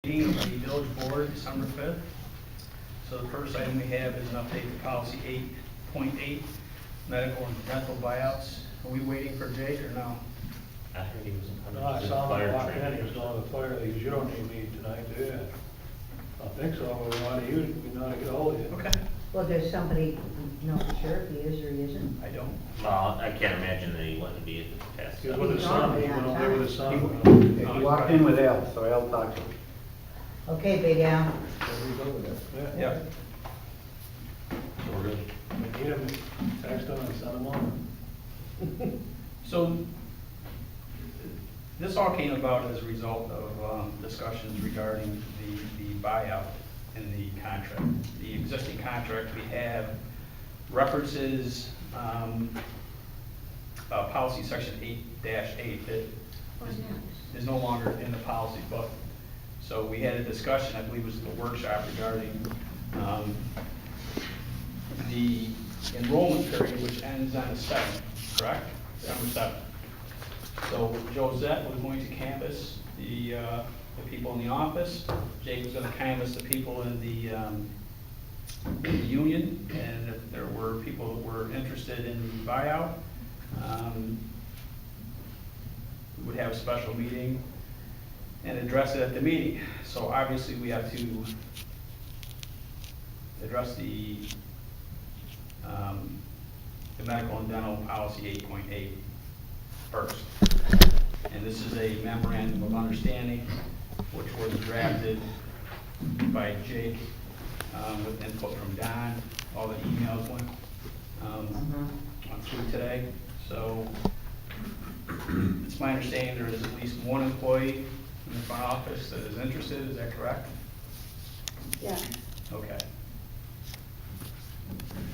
Meeting of the village board, December 5th. So the first item we have is an update to policy 8.8, medical and dental buyouts. Are we waiting for Jake or no? I heard he was No, I saw him walk in, he was going to the fire leagues, you don't need me tonight, do you? I think so, we want to use, we know how to get hold of you. Okay. Well, does somebody know for sure if he is or he isn't? I don't. Well, I can't imagine that he wouldn't be at the past. He was with his son, he went over there with his son. He walked in with Al, so Al talked to him. Okay, Big Al. Yeah. Yeah. So we're good. We need him, text him and send him on. So this all came about as a result of discussions regarding the buyout in the contract. The existing contract we have references policy section 8-8 that is no longer in the policy book. So we had a discussion, I believe it was the workshop, regarding the enrollment period, which ends on the 7th, correct? December 7th. So Josette was going to canvass the people in the office. Jake was going to canvass the people in the union, and if there were people that were interested in the buyout, we would have a special meeting and address it at the meeting. So obviously we have to address the medical and dental policy 8.8 first. And this is a memorandum of understanding which was drafted by Jake with input from Don. All the emails went through today. So it's my understanding there is at least one employee in the front office that is interested, is that correct? Yeah, Okay,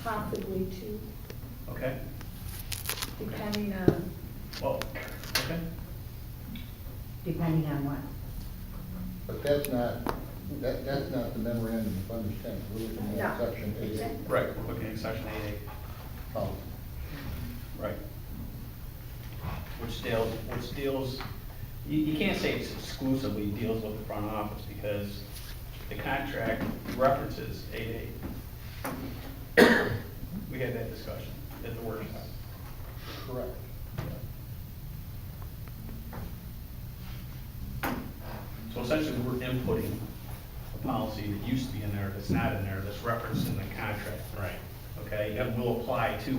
possibly two, okay, depending on, well, okay, Depending on what? But that's not the memorandum of understanding, we're looking at No. section 8. right, looking at section 8A, Policy. right. Which deals, you can't say it's exclusively deals with the front office because the contract references 8A. We had that discussion at the workshop. Correct. So essentially, we're inputting a policy that used to be in there, that's not in there, that's referenced in the contract. Right. Okay, and will apply to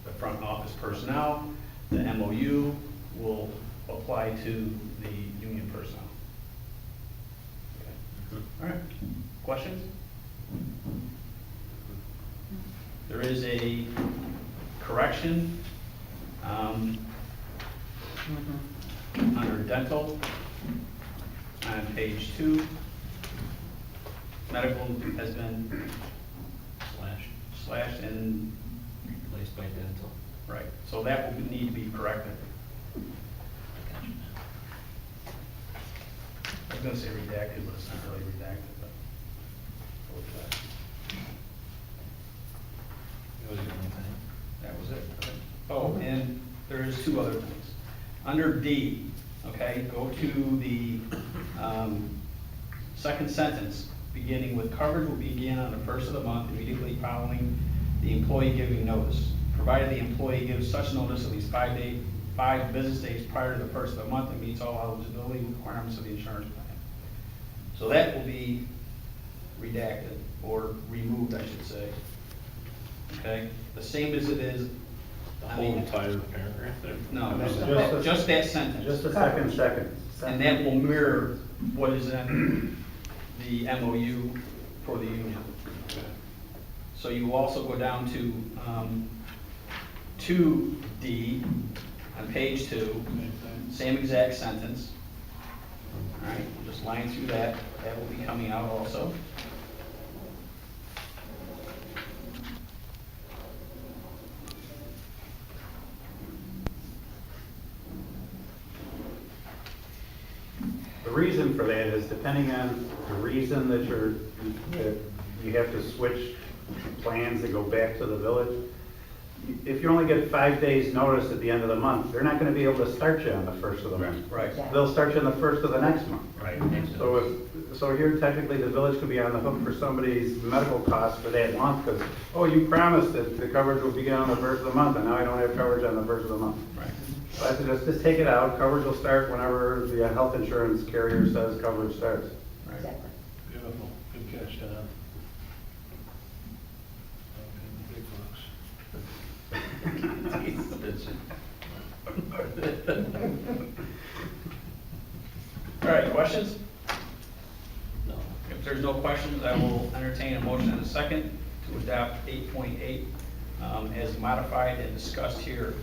the front office personnel. The MOU will apply to the union personnel. Okay. All right, questions? There is a correction under dental on page 2. Medical has been slashed and, Replaced by dental. right, so that will need to be corrected. I got you now. I was gonna say redacted, but it's not really redacted, but. That was your only thing? That was it. Okay. Oh, and there is two other things. Under D, okay, go to the second sentence, beginning with coverage will begin on the first of the month immediately following the employee giving notice, provided the employee gives such notice at least 5 business days prior to the first of the month and meets all eligibility requirements of the insurance plan. So that will be redacted, or removed, I should say. Okay, the same as it is. The whole entire paragraph there? No, No, just that sentence. Just the second. And that will mirror what is in the MOU for the union. So you will also go down to 2D on page 2, same exact sentence. All right, we'll just line through that. That will be coming out also. The reason for that is depending on the reason that you have to switch plans that go back to the village, if you only get 5 days' notice at the end of the month, they're not gonna be able to start you on the first of the month. Right. They'll start you on the first of the next month. Right. So so here technically the village could be on the hook for somebody's medical costs for that month, because, oh, you promised that the coverage will begin on the first of the month, and now I don't have coverage on the first of the month. Right. So I suggest just take it out, coverage will start whenever the health insurance carrier says coverage starts. Right. Exactly. Beautiful, good catch, Don. Okay, big bucks. All right, questions? No. If there's no questions, I will entertain a motion in a second to adopt 8.8 as modified and discussed here.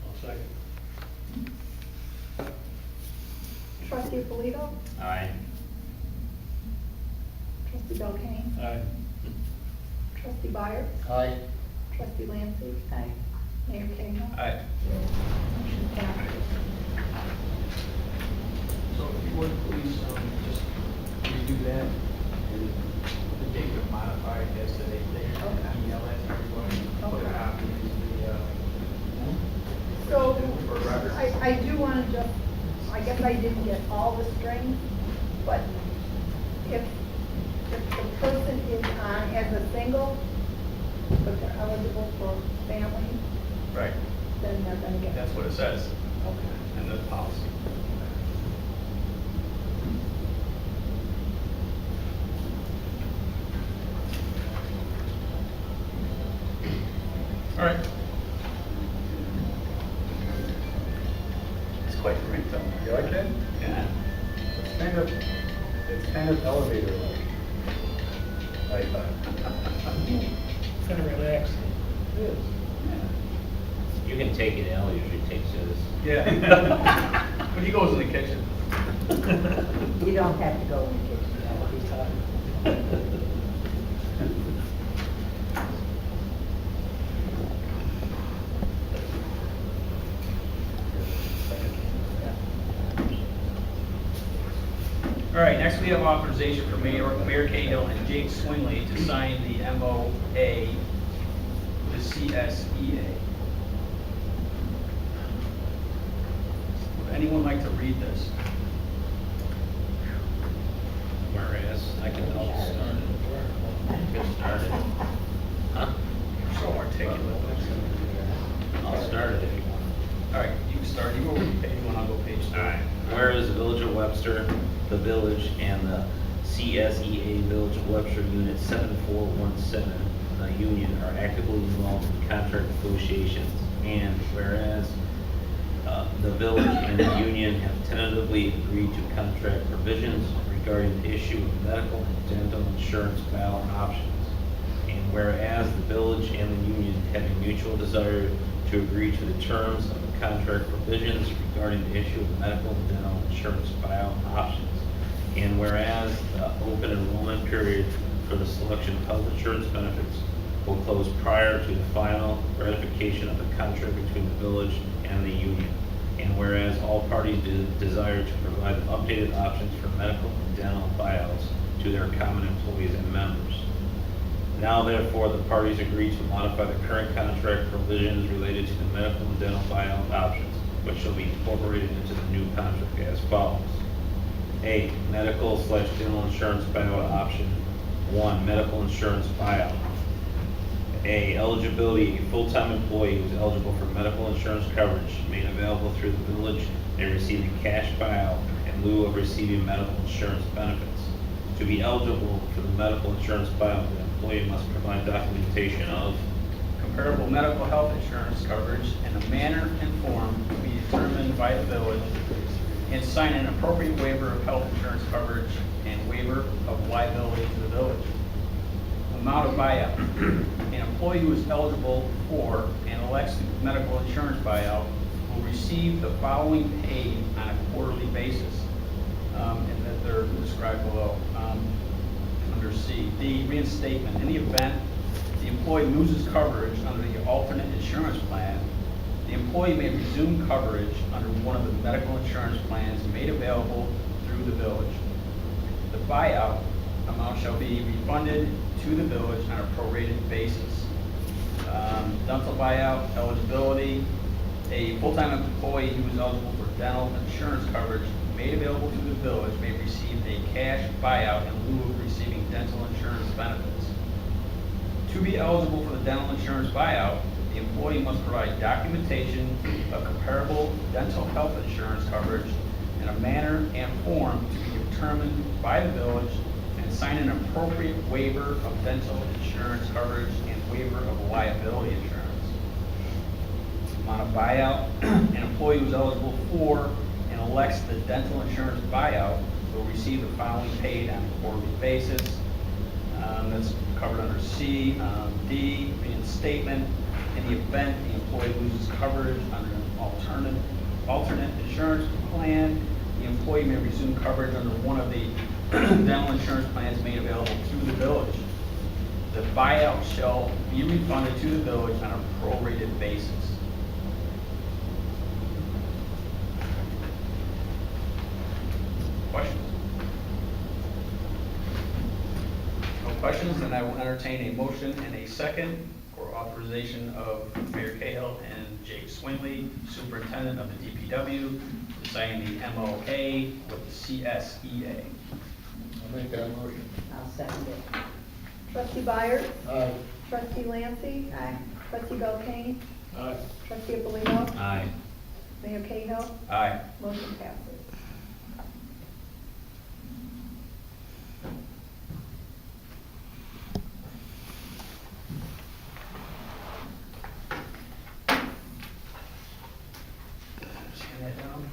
I'll second. Trustee Polito? Aye. Trustee Belkane? Aye. Trustee Byers? Aye. Trustee Lancy? Aye. Mayor Cahill? Aye. Motion passes. So if you would please just redo that and the date was modified as to date there. Okay. Email that to everybody. Put a Okay. copy into So, for records. I do want to just, I guess I didn't get all the strings, but if the person is on as a single, but they're eligible for family, Right, then they're gonna get. that's what it says Okay. in the policy. All right. It's quite the ringtone. You like it? Yeah. It's kind of elevator-like. I thought. Kind of relaxing. It is. You can take it, Al usually takes his. Yeah. When he goes in the kitchen. You don't have to go in the kitchen. All right, next we have authorization for Mayor Cahill and Jake Swingley to sign the MOA, the CSEA. Would anyone like to read this? Whereas, I can help start it. Get started. Huh? You're so articulate. I'll start it if you want. All right, you can start, you go page one, I'll go page two. Alright. Whereas the Village of Webster, the village, and the CSEA Village of Webster Unit 7417, the union, are actively involved in contract negotiations. And whereas the village and the union have tentatively agreed to contract provisions regarding the issue of medical and dental insurance buyout options. And whereas the village and the union have a mutual desire to agree to the terms of the contract provisions regarding the issue of medical and dental insurance buyout options. And whereas the open enrollment period for the selection of health insurance benefits will close prior to the final ratification of the contract between the village and the union. And whereas all parties desire to provide updated options for medical and dental buyouts to their common employees and members. Now therefore, the parties agree to modify the current contract provisions related to the medical and dental buyout options, which shall be incorporated into the new contract as follows. A, medical/dental insurance buyout option. 1, medical insurance buyout. A, eligibility, a full-time employee who is eligible for medical insurance coverage made available through the village and receive a cash buyout in lieu of receiving medical insurance benefits. To be eligible for the medical insurance buyout, the employee must provide documentation of Comparable medical health insurance coverage in a manner and form to be determined by the village, and sign an appropriate waiver of health insurance coverage and waiver of liability to the village. Amount of buyout. An employee who is eligible for and elects the medical insurance buyout will receive the following paid on a quarterly basis, and that they're described below. Under C, D, reinstatement. In the event the employee loses coverage under the alternate insurance plan, the employee may resume coverage under one of the medical insurance plans made available through the village. The buyout amount shall be refunded to the village on a prorated basis. Dental buyout eligibility, a full-time employee who is eligible for dental insurance coverage made available to the village may receive a cash buyout in lieu of receiving dental insurance benefits. To be eligible for the dental insurance buyout, the employee must provide documentation of comparable dental health insurance coverage in a manner and form to be determined by the village and sign an appropriate waiver of dental insurance coverage and waiver of liability insurance. On a buyout, an employee who is eligible for and elects the dental insurance buyout will receive the following paid on a quarterly basis. That's covered under C. D, reinstatement. In the event the employee loses coverage under an alternate insurance plan, the employee may resume coverage under one of the dental insurance plans made available to the village. The buyout shall be refunded to the village on a prorated basis. Questions? No questions, then I will entertain a motion and a second for authorization of Mayor Cahill and Jake Swinley, Superintendent of the DPW, to sign the MOA with the CSEA. I'll make that motion. I'll second it. Trustee Byers? Aye. Trustee Lancy? Aye. Trustee Belkane? Aye. Trustee Alito? Aye. Mayor Cahill? Aye. Motion passes. Scan that down.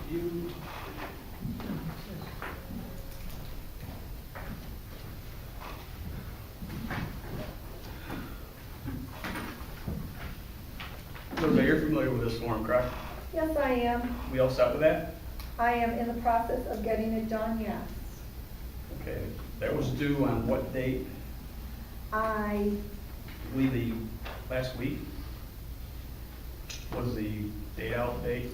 You. Rosa, you're familiar with this form, correct? Yes, I am. We all set with that? I am in the process of getting it done, yes. Okay, that was due on what date? I, I believe the last week? Was the date out date?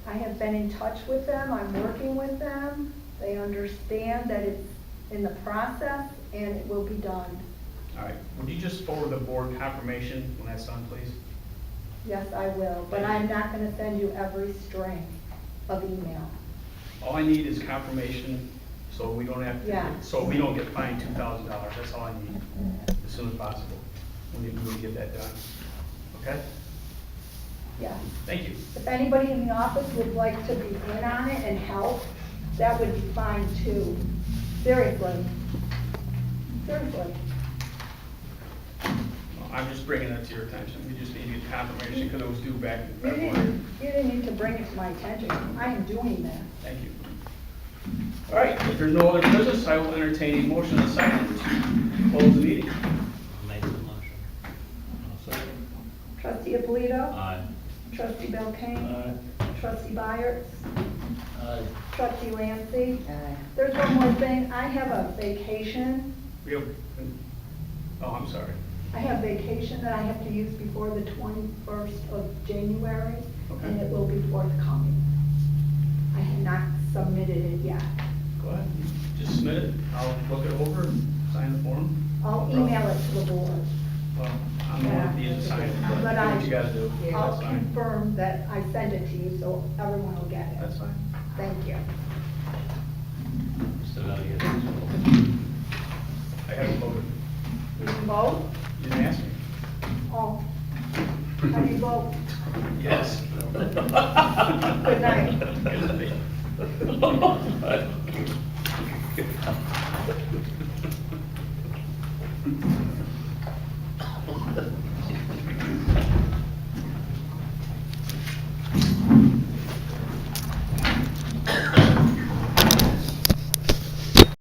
I have been in touch with them, I'm working with them. They understand that it's in the process and it will be done. All right, would you just forward the board confirmation when that's done, please? Yes, I will, but I'm not gonna send you every string of email. All I need is confirmation, so we don't have to, Yeah. so we don't get fined $2,000, that's all I need, as soon as possible. We need to get that done, okay? Yes. Thank you. If anybody in the office would like to be in on it and help, that would be fine too. Seriously. Seriously. Well, I'm just bringing it to your attention, we just needed confirmation, because it was due back in You February. didn't need to bring it to my attention. I am doing that. Thank you. All right, if there's no other business, I will entertain a motion and a second to close the meeting. Make the motion. I'll second. Trustee Alito? Aye. Trustee Belkane? Aye. Trustee Byers? Aye. Trustee Lancy? Aye. There's one more thing. I have a vacation. We have, oh, I'm sorry. I have vacation that I have to use before the 21st of January, Okay. and it will be forthcoming. I have not submitted it yet. Go ahead, just submit it, I'll look it over, and sign the form. I'll email it to the board. Well, I'm the one that needs to sign it, but But do I- what you gotta do, I'll that's fine. confirm that I send it to you so everyone will get it. That's fine. Thank you. Still gotta get this. I haven't voted. You can vote? You didn't ask me. Oh. How do you vote? Yes. Good night. Good night.